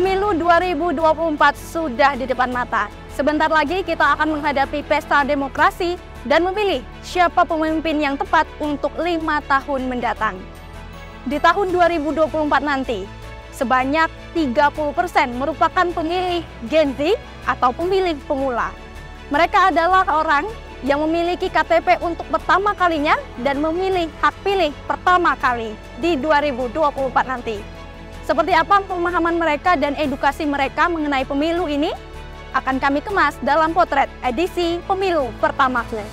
Pemilu 2024 sudah di depan mata. Sebentar lagi kita akan menghadapi pesta demokrasi dan memilih siapa pemimpin yang tepat untuk 5 tahun mendatang. Di tahun 2024 nanti, sebanyak 30% merupakan pemilih Gen Z atau pemilih pemula. Mereka adalah orang yang memiliki KTP untuk pertama kalinya dan memilih hak pilih pertama kali di 2024 nanti. Seperti apa pemahaman mereka dan edukasi mereka mengenai pemilu ini akan kami kemas dalam potret edisi Pemilu Pertama kali.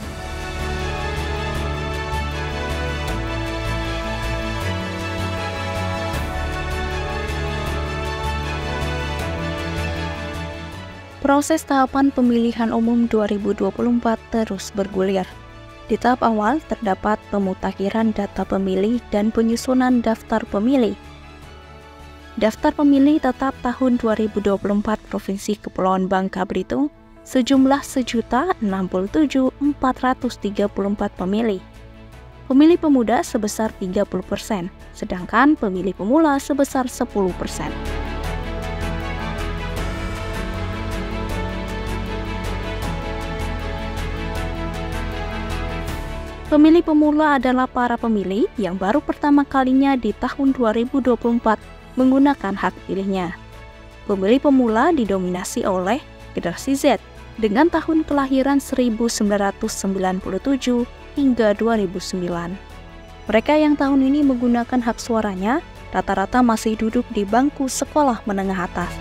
Proses tahapan pemilihan umum 2024 terus bergulir. Di tahap awal terdapat pemutakhiran data pemilih dan penyusunan daftar pemilih. Daftar pemilih tetap tahun 2024 Provinsi Kepulauan Bangka Belitung sejumlah 1.067.434 pemilih. Pemilih pemuda sebesar 30%, sedangkan pemilih pemula sebesar 10%. Pemilih pemula adalah para pemilih yang baru pertama kalinya di tahun 2024 menggunakan hak pilihnya. Pemilih pemula didominasi oleh generasi Z dengan tahun kelahiran 1997 hingga 2009. Mereka yang tahun ini menggunakan hak suaranya rata-rata masih duduk di bangku sekolah menengah atas.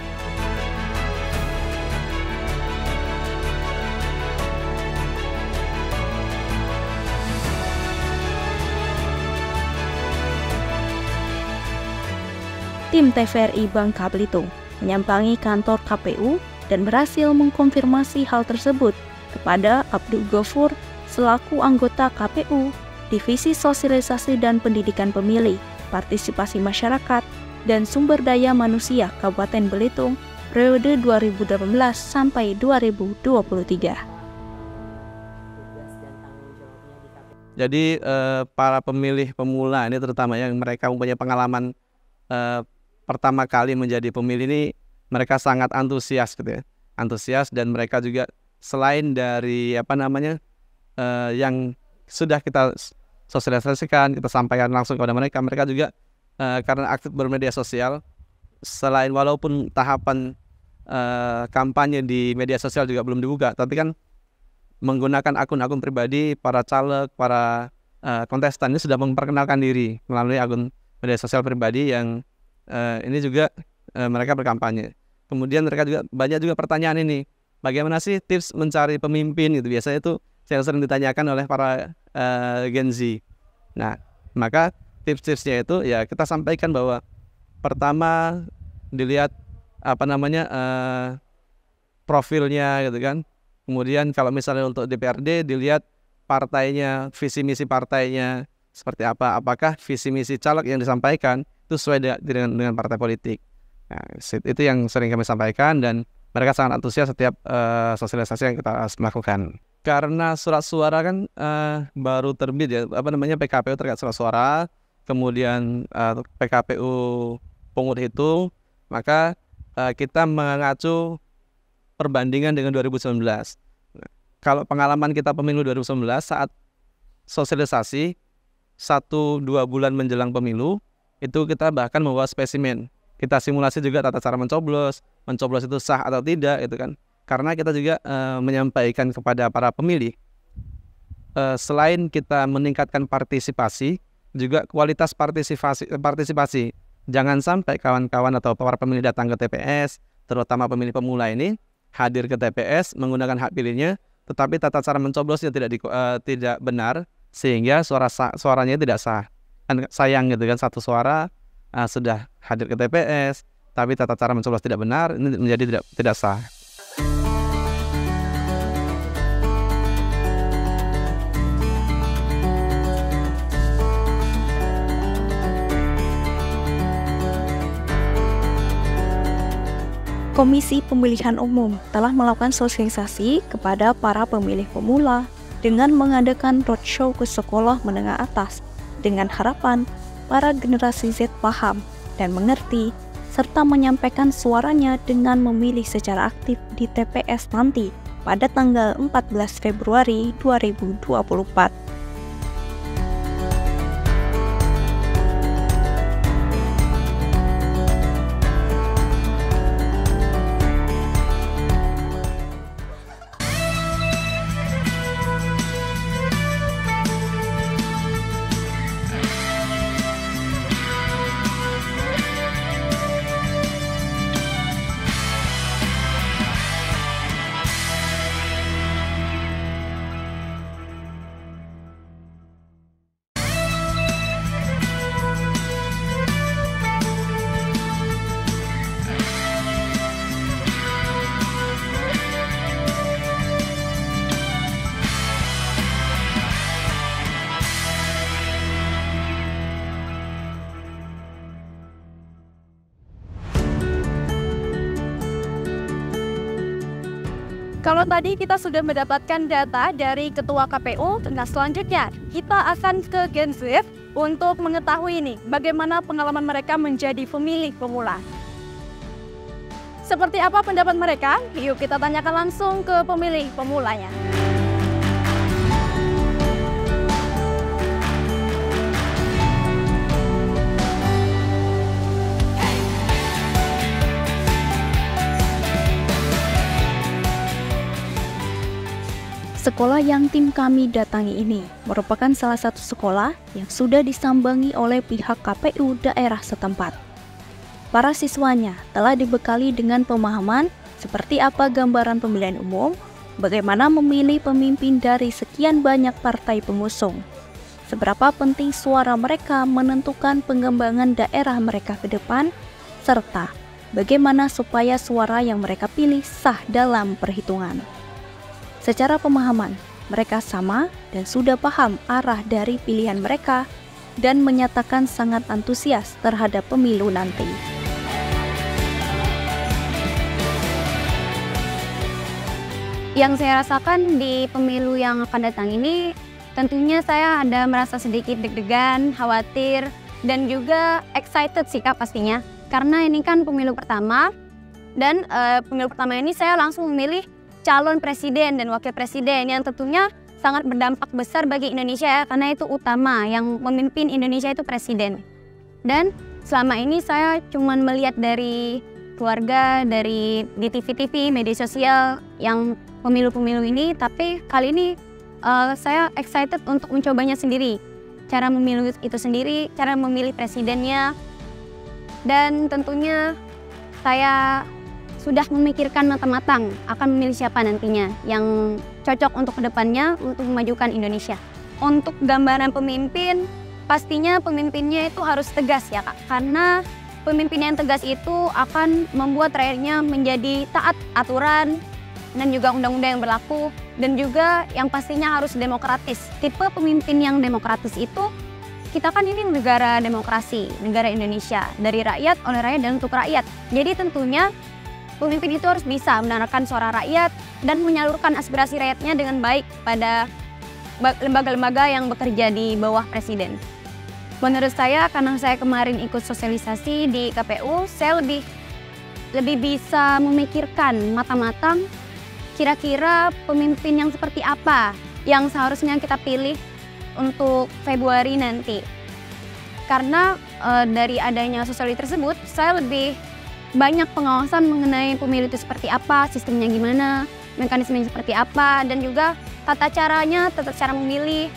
Tim TVRI Bangka Belitung menyambangi kantor KPU dan berhasil mengkonfirmasi hal tersebut kepada Abdul Ghafur selaku anggota KPU, Divisi Sosialisasi dan Pendidikan Pemilih, Partisipasi Masyarakat, dan Sumber Daya Manusia Kabupaten Belitung periode 2018 sampai 2023. Jadi para pemilih pemula ini terutama yang mereka mempunyai pengalaman pertama kali menjadi pemilih ini, mereka sangat antusias gitu ya. Antusias, dan mereka juga selain dari yang sudah kita sosialisasikan, kita sampaikan langsung kepada mereka, mereka juga karena aktif bermedia sosial, selain walaupun tahapan kampanye di media sosial juga belum dibuka, tapi kan menggunakan akun-akun pribadi para caleg, para kontestan ini sudah memperkenalkan diri melalui akun media sosial pribadi yang ini juga mereka berkampanye. Kemudian mereka juga banyak juga pertanyaan ini, bagaimana sih tips mencari pemimpin gitu, biasanya itu yang sering ditanyakan oleh para Gen Z. Nah, maka tips-tipsnya itu ya kita sampaikan bahwa pertama dilihat profilnya gitu kan. Kemudian kalau misalnya untuk DPRD dilihat partainya, visi misi partainya seperti apa, apakah visi misi caleg yang disampaikan itu sesuai dengan partai politik. Nah, itu yang sering kami sampaikan dan mereka sangat antusias setiap sosialisasi yang kita lakukan. Karena surat suara kan baru terbit ya, PKPU terkait surat suara, kemudian PKPU pungut hitung, maka kita mengacu perbandingan dengan 2019. Nah, kalau pengalaman kita pemilu 2019 saat sosialisasi 1-2 bulan menjelang pemilu, itu kita bahkan membawa spesimen. Kita simulasi juga tata cara mencoblos itu sah atau tidak, itu kan. Karena kita juga menyampaikan kepada para pemilih, selain kita meningkatkan partisipasi, juga kualitas partisipasi. Jangan sampai kawan-kawan atau para pemilih datang ke TPS, terutama pemilih pemula ini, hadir ke TPS menggunakan hak pilihnya, tetapi tata cara mencoblosnya tidak benar, sehingga suaranya tidak sah. Kan sayang gitu kan, satu suara sudah hadir ke TPS tapi tata cara mencoblos tidak benar, ini menjadi tidak sah. Komisi Pemilihan Umum telah melakukan sosialisasi kepada para pemilih pemula dengan mengadakan roadshow ke sekolah menengah atas dengan harapan para generasi Z paham dan mengerti serta menyampaikan suaranya dengan memilih secara aktif di TPS nanti pada tanggal 14 Februari 2024. Kalau tadi kita sudah mendapatkan data dari Ketua KPU, nah selanjutnya kita akan ke Gen Z untuk mengetahui nih bagaimana pengalaman mereka menjadi pemilih pemula. Seperti apa pendapat mereka? Yuk kita tanyakan langsung ke pemilih pemulanya. Sekolah yang tim kami datangi ini merupakan salah satu sekolah yang sudah disambangi oleh pihak KPU daerah setempat. Para siswanya telah dibekali dengan pemahaman seperti apa gambaran pemilihan umum, bagaimana memilih pemimpin dari sekian banyak partai pengusung, seberapa penting suara mereka menentukan pengembangan daerah mereka ke depan, serta bagaimana supaya suara yang mereka pilih sah dalam perhitungan. Secara pemahaman, mereka sama dan sudah paham arah dari pilihan mereka dan menyatakan sangat antusias terhadap pemilu nanti. Yang saya rasakan di pemilu yang akan datang ini, tentunya saya ada merasa sedikit deg-degan, khawatir, dan juga excited sih Kak pastinya. Karena ini kan pemilu pertama, dan pemilu pertama ini saya langsung memilih calon presiden dan wakil presiden yang tentunya sangat berdampak besar bagi Indonesia ya, karena itu utama, yang memimpin Indonesia itu presiden. Dan selama ini saya cuma melihat dari keluarga, dari di TV-TV, media sosial yang pemilu-pemilu ini, tapi kali ini saya excited untuk mencobanya sendiri. Cara memilih itu sendiri, cara memilih presidennya, dan tentunya saya sudah memikirkan matang-matang akan memilih siapa nantinya yang cocok untuk kedepannya untuk memajukan Indonesia. Untuk gambaran pemimpin, pastinya pemimpinnya itu harus tegas ya Kak, karena pemimpin yang tegas itu akan membuat rakyatnya menjadi taat aturan dan juga undang-undang yang berlaku, dan juga yang pastinya harus demokratis. Tipe pemimpin yang demokratis itu, kita kan ini negara demokrasi, negara Indonesia, dari rakyat, oleh rakyat, dan untuk rakyat. Jadi tentunya pemimpin itu harus bisa mendengarkan suara rakyat dan menyalurkan aspirasi rakyatnya dengan baik pada lembaga-lembaga yang bekerja di bawah presiden. Menurut saya, karena saya kemarin ikut sosialisasi di KPU, saya lebih bisa memikirkan matang-matang kira-kira pemimpin yang seperti apa yang seharusnya kita pilih untuk Februari nanti. Karena dari adanya sosialisasi tersebut, saya lebih banyak pengawasan mengenai pemilu itu seperti apa, sistemnya gimana, mekanismenya seperti apa, dan juga tata caranya, tata cara memilih,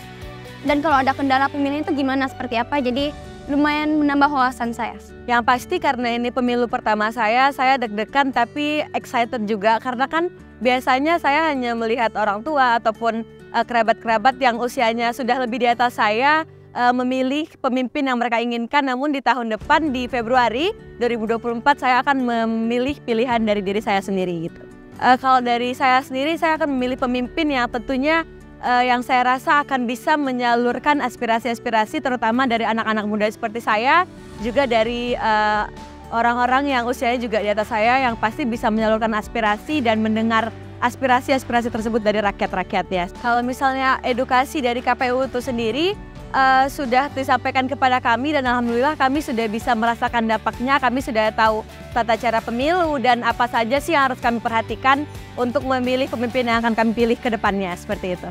dan kalau ada kendala pemilihan itu gimana, seperti apa. Jadi lumayan menambah wawasan saya. Yang pasti karena ini pemilu pertama saya deg-degan tapi excited juga, karena kan biasanya saya hanya melihat orang tua ataupun kerabat-kerabat yang usianya sudah lebih di atas saya memilih pemimpin yang mereka inginkan, namun di tahun depan di Februari 2024 saya akan memilih pilihan dari diri saya sendiri gitu. Kalau dari saya sendiri, saya akan memilih pemimpin yang tentunya yang saya rasa akan bisa menyalurkan aspirasi-aspirasi terutama dari anak-anak muda seperti saya, juga dari orang-orang yang usianya juga di atas saya, yang pasti bisa menyalurkan aspirasi dan mendengar aspirasi-aspirasi tersebut dari rakyat-rakyat ya. Kalau misalnya edukasi dari KPU itu sendiri, sudah disampaikan kepada kami dan alhamdulillah kami sudah bisa merasakan dampaknya. Kami sudah tahu tata cara pemilu dan apa saja sih yang harus kami perhatikan untuk memilih pemimpin yang akan kami pilih ke depannya, seperti itu.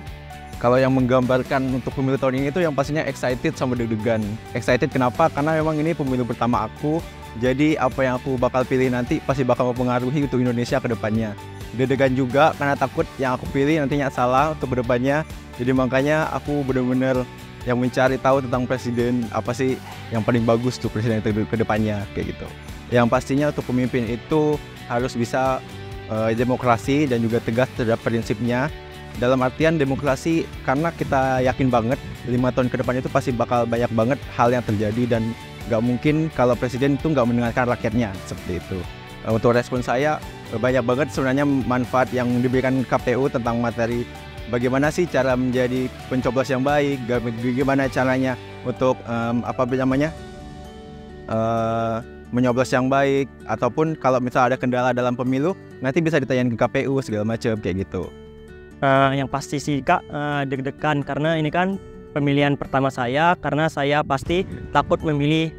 Kalau yang menggambarkan untuk pemilu tahun ini itu yang pastinya excited sama deg-degan. Excited kenapa? Karena memang ini pemilu pertama aku, jadi apa yang aku bakal pilih nanti pasti bakal mempengaruhi untuk Indonesia ke depannya. Deg-degan juga karena takut yang aku pilih nantinya salah untuk kedepannya. Jadi makanya aku benar-benar yang mencari tahu tentang presiden apa sih yang paling bagus tuh presiden ke depannya kayak gitu. Yang pastinya untuk pemimpin itu harus bisa demokrasi dan juga tegas terhadap prinsipnya. Dalam artian demokrasi karena kita yakin banget 5 tahun ke depan itu pasti bakal banyak banget hal yang terjadi dan nggak mungkin kalau presiden itu nggak mendengarkan rakyatnya seperti itu. Untuk respon saya banyak banget sebenarnya manfaat yang diberikan KPU tentang materi bagaimana sih cara menjadi pencoblos yang baik, bagaimana caranya untuk menyoblos yang baik, ataupun kalau misalnya ada kendala dalam pemilu nanti bisa ditanyain ke KPU segala macam kayak gitu. Yang pasti sih Kak, deg-degan karena ini kan pemilihan pertama saya, karena saya pasti takut memilih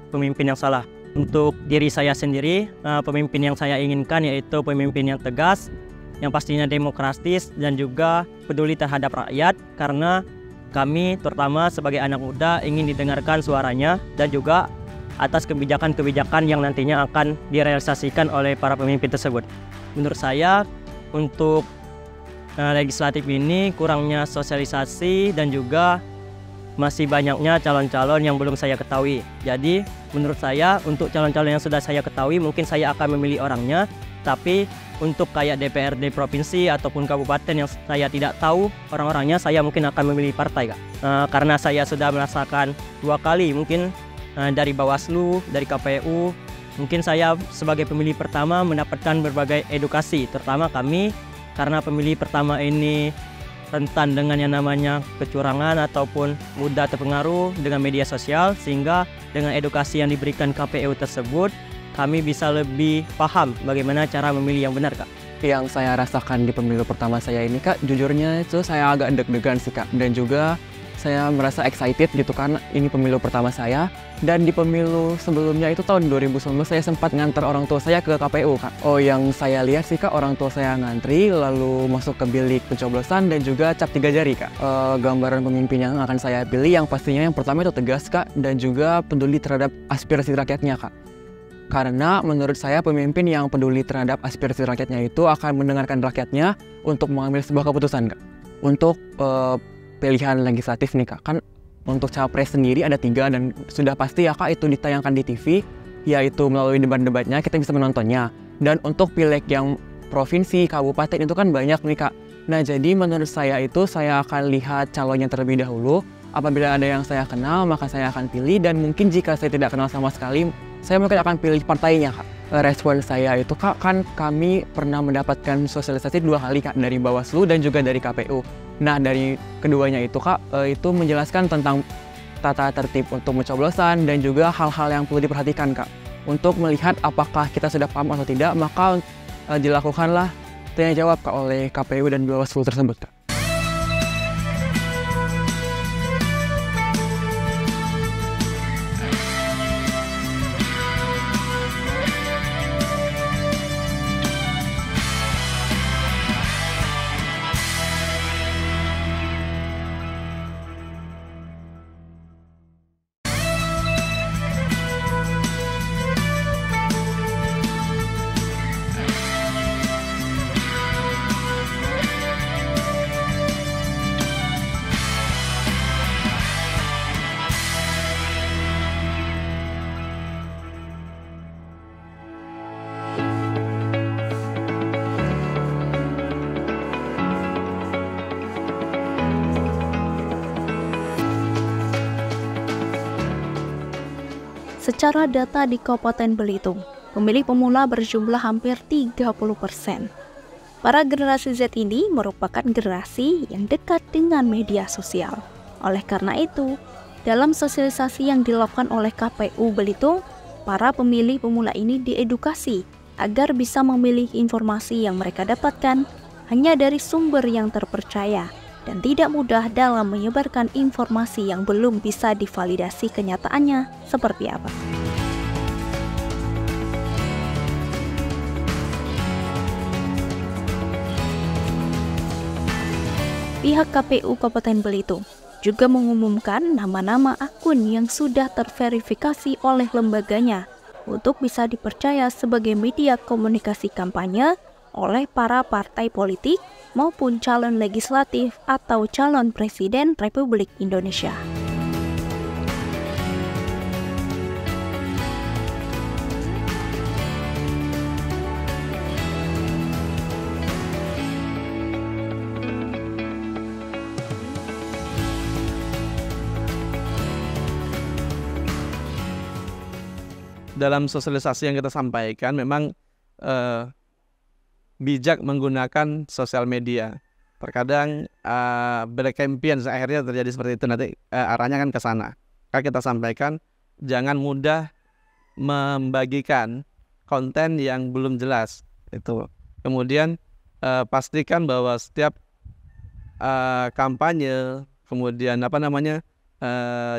pemimpin yang salah. Untuk diri saya sendiri, pemimpin yang saya inginkan yaitu pemimpin yang tegas, yang pastinya demokratis dan juga peduli terhadap rakyat, karena kami terutama sebagai anak muda ingin didengarkan suaranya dan juga atas kebijakan-kebijakan yang nantinya akan direalisasikan oleh para pemimpin tersebut. Menurut saya untuk legislatif ini kurangnya sosialisasi dan juga masih banyaknya calon-calon yang belum saya ketahui. Jadi menurut saya untuk calon-calon yang sudah saya ketahui mungkin saya akan memilih orangnya, tapi untuk kayak DPRD provinsi ataupun kabupaten yang saya tidak tahu orang-orangnya, saya mungkin akan memilih partai Kak. Karena saya sudah merasakan 2 kali mungkin dari Bawaslu, dari KPU, mungkin saya sebagai pemilih pertama mendapatkan berbagai edukasi, terutama kami karena pemilih pertama ini rentan dengan yang namanya kecurangan ataupun mudah terpengaruh dengan media sosial, sehingga dengan edukasi yang diberikan KPU tersebut kami bisa lebih paham bagaimana cara memilih yang benar Kak. Yang saya rasakan di pemilu pertama saya ini Kak, jujurnya itu saya agak deg-degan sih Kak, dan juga saya merasa excited gitu karena ini pemilu pertama saya. Dan di pemilu sebelumnya itu tahun 2019 saya sempat nganter orang tua saya ke KPU Kak. Oh, yang saya lihat sih Kak, orang tua saya ngantri lalu masuk ke bilik pencoblosan dan juga cap 3 jari Kak. Gambaran pemimpin yang akan saya pilih yang pastinya yang pertama itu tegas Kak, dan juga peduli terhadap aspirasi rakyatnya Kak. Karena menurut saya pemimpin yang peduli terhadap aspirasi rakyatnya itu akan mendengarkan rakyatnya untuk mengambil sebuah keputusan Kak. Untuk pilihan legislatif nih Kak, kan untuk capres sendiri ada 3 dan sudah pasti ya Kak itu ditayangkan di TV, yaitu melalui debat-debatnya kita bisa menontonnya. Dan untuk pileg yang provinsi, kabupaten itu kan banyak nih Kak. Nah jadi menurut saya itu saya akan lihat calonnya terlebih dahulu. Apabila ada yang saya kenal maka saya akan pilih, dan mungkin jika saya tidak kenal sama sekali saya mungkin akan pilih partainya Kak. Respon saya itu Kak, kan kami pernah mendapatkan sosialisasi 2 kali Kak, dari Bawaslu dan juga dari KPU. Nah dari keduanya itu Kak, itu menjelaskan tentang tata tertib untuk pencoblosan dan juga hal-hal yang perlu diperhatikan Kak. Untuk melihat apakah kita sudah paham atau tidak, maka dilakukanlah tanya jawab Kak oleh KPU dan Bawaslu tersebut Kak. Secara data di Kabupaten Belitung, pemilih pemula berjumlah hampir 30%. Para generasi Z ini merupakan generasi yang dekat dengan media sosial. Oleh karena itu, dalam sosialisasi yang dilakukan oleh KPU Belitung, para pemilih pemula ini diedukasi agar bisa memilih informasi yang mereka dapatkan hanya dari sumber yang terpercaya, dan tidak mudah dalam menyebarkan informasi yang belum bisa divalidasi kenyataannya seperti apa. Pihak KPU Kabupaten Belitung juga mengumumkan nama-nama akun yang sudah terverifikasi oleh lembaganya untuk bisa dipercaya sebagai media komunikasi kampanye oleh para partai politik maupun calon legislatif atau calon presiden Republik Indonesia. Dalam sosialisasi yang kita sampaikan memang bijak menggunakan sosial media. Terkadang black campaign akhirnya terjadi seperti itu, nanti arahnya kan ke sana. Maka kita sampaikan jangan mudah membagikan konten yang belum jelas itu. Kemudian pastikan bahwa setiap kampanye, kemudian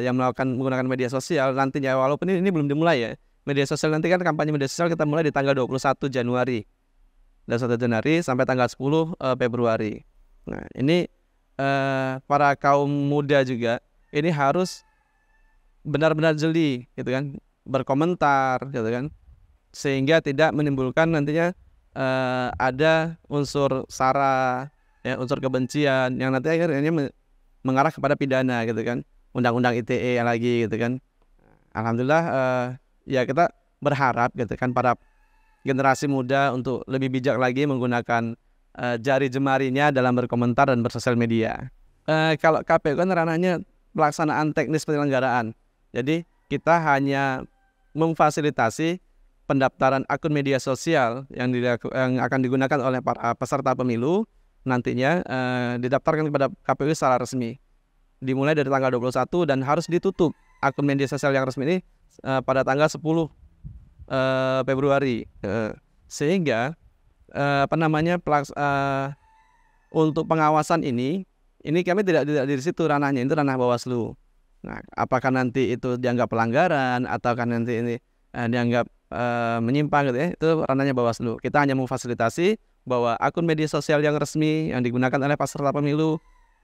yang menggunakan media sosial nantinya, walaupun ini belum dimulai ya. Media sosial nanti kan kampanye media sosial kita mulai di tanggal 21 Januari. Dari 1 Januari sampai tanggal 10 Februari. Nah, ini para kaum muda juga ini harus benar-benar jeli gitu kan, berkomentar gitu kan. Sehingga tidak menimbulkan nantinya ada unsur sara ya, unsur kebencian yang nanti akhirnya mengarah kepada pidana gitu kan. Undang-undang ITE lagi gitu kan. Alhamdulillah ya kita berharap gitu kan para generasi muda untuk lebih bijak lagi menggunakan jari jemarinya dalam berkomentar dan bersosial media. Kalau KPU kan ranahnya pelaksanaan teknis penyelenggaraan. Jadi kita hanya memfasilitasi pendaftaran akun media sosial yang akan digunakan oleh para peserta pemilu nantinya didaftarkan kepada KPU secara resmi. Dimulai dari tanggal 21 dan harus ditutup akun media sosial yang resmi ini pada tanggal 10 Februari. Sehingga untuk pengawasan ini kami tidak di situ ranahnya, itu ranah Bawaslu. Nah, apakah nanti itu dianggap pelanggaran ataukah nanti ini dianggap menyimpang gitu ya, itu ranahnya Bawaslu. Kita hanya memfasilitasi bahwa akun media sosial yang resmi yang digunakan oleh peserta pemilu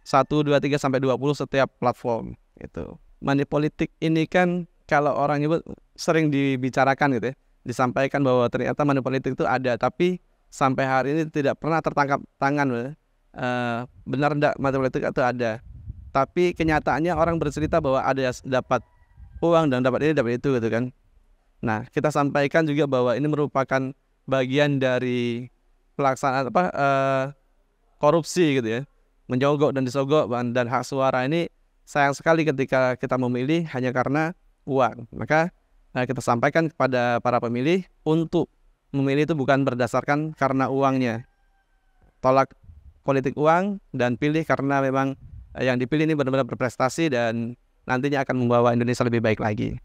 1, 2, 3 sampai 20 setiap platform itu. Money politik ini kan kalau orang nyebut sering dibicarakan gitu ya, disampaikan bahwa ternyata money politik itu ada, tapi sampai hari ini tidak pernah tertangkap tangan. Benar enggak money politik itu ada? Tapi kenyataannya orang bercerita bahwa ada dapat uang dan dapat ini dapat itu gitu kan. Nah, kita sampaikan juga bahwa ini merupakan bagian dari pelaksanaan korupsi gitu ya, menyogok dan disogok, dan hak suara ini sayang sekali ketika kita memilih hanya karena uang. Maka kita sampaikan kepada para pemilih untuk memilih itu bukan berdasarkan karena uangnya. Tolak politik uang dan pilih karena memang yang dipilih ini benar-benar berprestasi dan nantinya akan membawa Indonesia lebih baik lagi.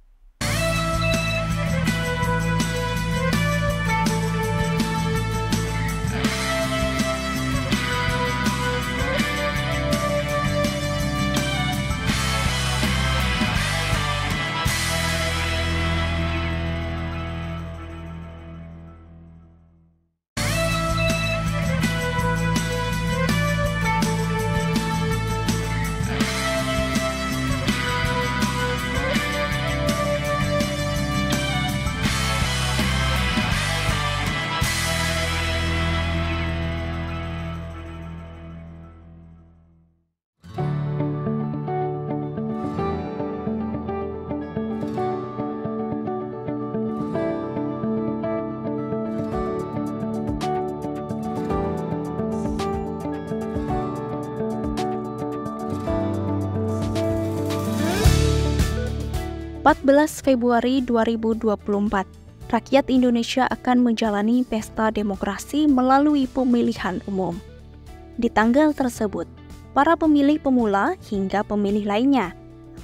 Februari 2024, rakyat Indonesia akan menjalani pesta demokrasi melalui pemilihan umum. Di tanggal tersebut, para pemilih pemula hingga pemilih lainnya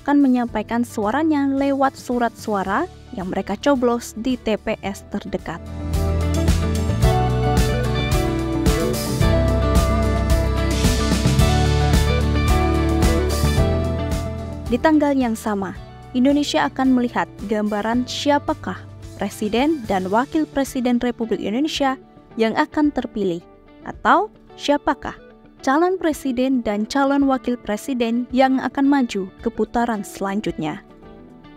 akan menyampaikan suaranya lewat surat suara yang mereka coblos di TPS terdekat. Di tanggal yang sama, Indonesia akan melihat gambaran siapakah Presiden dan Wakil Presiden Republik Indonesia yang akan terpilih, atau siapakah calon presiden dan calon wakil presiden yang akan maju ke putaran selanjutnya,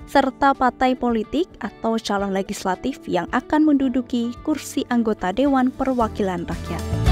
serta partai politik atau calon legislatif yang akan menduduki kursi anggota Dewan Perwakilan Rakyat.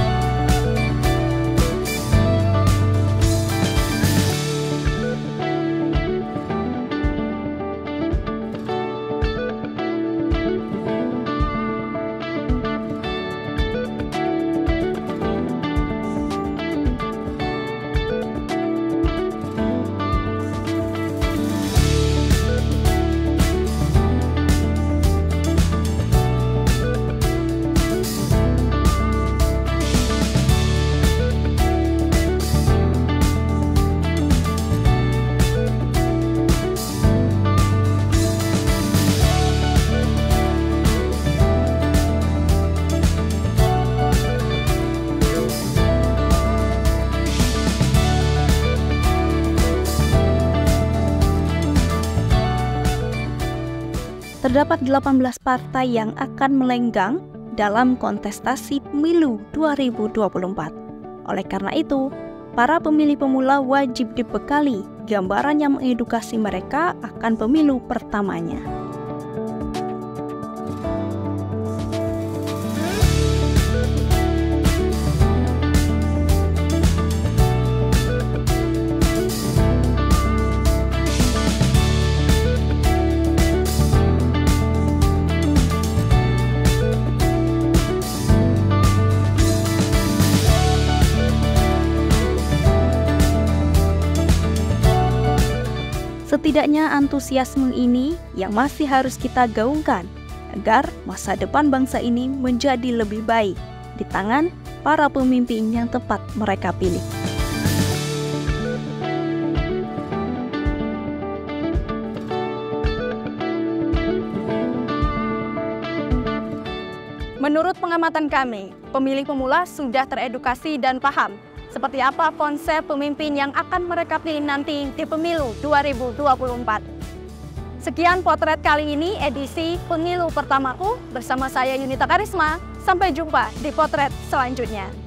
Terdapat 18 partai yang akan melenggang dalam kontestasi pemilu 2024. Oleh karena itu, para pemilih pemula wajib dibekali gambaran yang mengedukasi mereka akan pemilu pertamanya. Setidaknya antusiasme ini yang masih harus kita gaungkan agar masa depan bangsa ini menjadi lebih baik di tangan para pemimpin yang tepat mereka pilih. Menurut pengamatan kami, pemilih pemula sudah teredukasi dan paham seperti apa konsep pemimpin yang akan mereka pilih nanti di pemilu 2024. Sekian potret kali ini edisi Pemilu Pertamaku bersama saya Yunita Karisma. Sampai jumpa di potret selanjutnya.